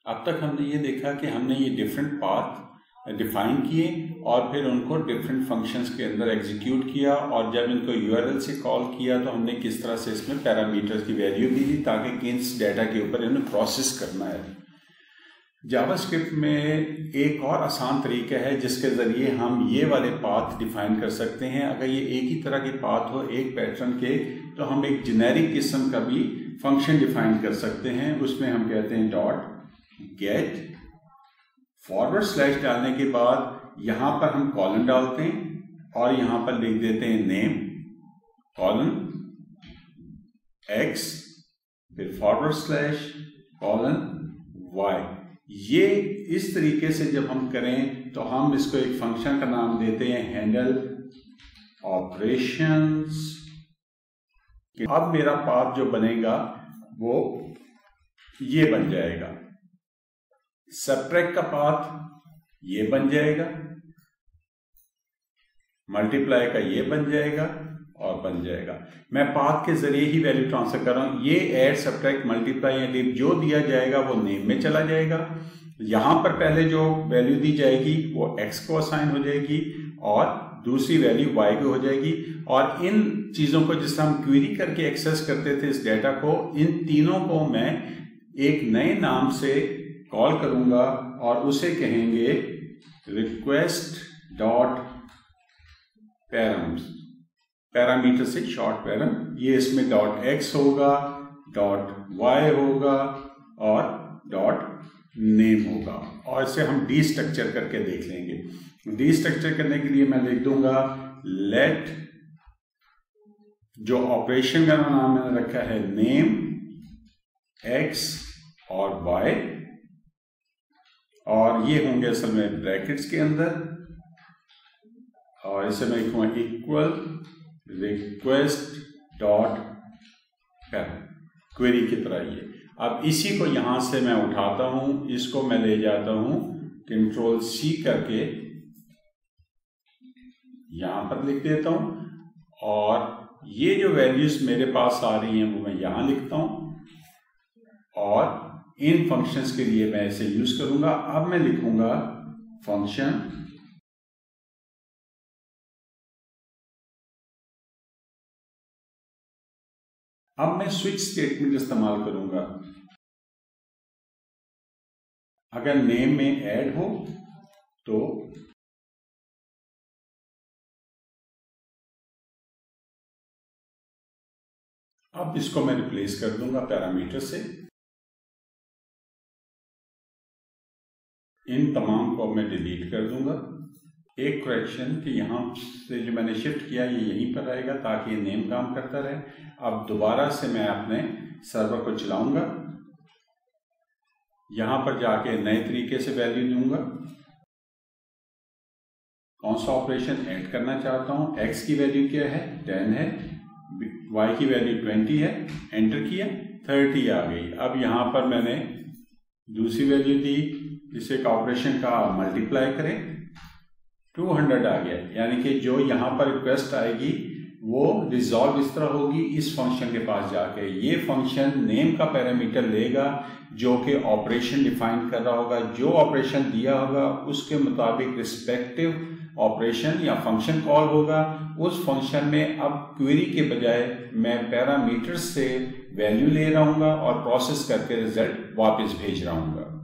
अब तक हमने ये देखा कि हमने ये डिफरेंट पाथ डिफाइन किए और फिर उनको डिफरेंट फंक्शंस के अंदर एग्जीक्यूट किया, और जब इनको यूआरएल से कॉल किया तो हमने किस तरह से इसमें पैरामीटर्स की वैल्यू दी थी ताकि किस डाटा के ऊपर इन्हें प्रोसेस करना है। जावास्क्रिप्ट में एक और आसान तरीका है जिसके ज़रिए हम ये वाले पाथ डिफाइन कर सकते हैं। अगर ये एक ही तरह के पाथ हो एक पैटर्न के, तो हम एक जेनेरिक किस्म का भी फंक्शन डिफाइन कर सकते हैं। उसमें हम कहते हैं डॉट गेट, फॉरवर्ड स्लैश डालने के बाद यहां पर हम कॉलन डालते हैं और यहां पर लिख देते हैं नेम कॉलन एक्स, फिर फॉरवर्ड स्लैश कॉलन वाई। ये इस तरीके से जब हम करें तो हम इसको एक फंक्शन का नाम देते हैं हैंडल ऑपरेशंस। अब मेरा पाथ जो बनेगा वो ये बन जाएगा, सबट्रैक्ट का पाथ ये बन जाएगा, मल्टीप्लाई का ये बन जाएगा और बन जाएगा। मैं पाथ के जरिए ही वैल्यू ट्रांसफर कर रहा हूं। ये ऐड, सबट्रैक्ट, मल्टीप्लाई या डिव जो दिया जाएगा वो नेम में चला जाएगा। यहां पर पहले जो वैल्यू दी जाएगी वो एक्स को असाइन हो जाएगी और दूसरी वैल्यू वाई को हो जाएगी। और इन चीजों को जिस हम क्वेरी करके एक्सेस करते थे इस डेटा को, इन तीनों को मैं एक नए नाम से कॉल करूंगा और उसे कहेंगे रिक्वेस्ट डॉट पैरम्स, पैरामीटर से शॉर्ट पैरम। ये इसमें डॉट एक्स होगा, डॉट वाई होगा और डॉट नेम होगा। और इसे हम डी स्ट्रक्चर करके देख लेंगे। डी स्ट्रक्चर करने के लिए मैं लिख दूंगा लेट, जो ऑपरेशन का नाम मैंने रखा है नेम एक्स और वाई, और ये होंगे असल में ब्रैकेट्स के अंदर, और इसे मैं लिखूंगा equal request dot param, query की तरह ये। अब इसी को यहां से मैं उठाता हूं, इसको मैं ले जाता हूं कंट्रोल सी करके यहां पर लिख देता हूं, और ये जो वैल्यूज मेरे पास आ रही हैं वो मैं यहां लिखता हूं, और इन फंक्शंस के लिए मैं इसे यूज करूंगा। अब मैं लिखूंगा फंक्शन अब मैं स्विच स्टेटमेंट इस्तेमाल करूंगा। अगर नेम में ऐड हो तो अब इसको मैं रिप्लेस कर दूंगा पैरामीटर से। इन तमाम को मैं डिलीट कर दूंगा। एक करेक्शन कि यहां से जो मैंने शिफ्ट किया ये यहीं पर आएगा ताकि ये नेम काम करता रहे। अब दोबारा से मैं अपने सर्वर को चलाऊंगा, यहां पर जाके नए तरीके से वैल्यू दूंगा। कौन सा ऑपरेशन ऐड करना चाहता हूं, एक्स की वैल्यू क्या है 10 है, वाई की वैल्यू 20 है, एंटर किया 30 आ गई। अब यहां पर मैंने दूसरी वैल्यू दी, इसे एक ऑपरेशन का मल्टीप्लाई करें 200 आ गया। यानी कि जो यहां पर रिक्वेस्ट आएगी वो रिजॉल्व इस तरह होगी इस फंक्शन के पास जाके। ये फंक्शन नेम का पैरामीटर लेगा जो कि ऑपरेशन डिफाइन कर रहा होगा, जो ऑपरेशन दिया होगा उसके मुताबिक रिस्पेक्टिव ऑपरेशन या फंक्शन कॉल होगा। उस फंक्शन में अब क्वेरी के बजाय मैं पैरामीटर से वैल्यू ले रहा हूँ और प्रोसेस करके रिजल्ट वापस भेज रहा हूँ।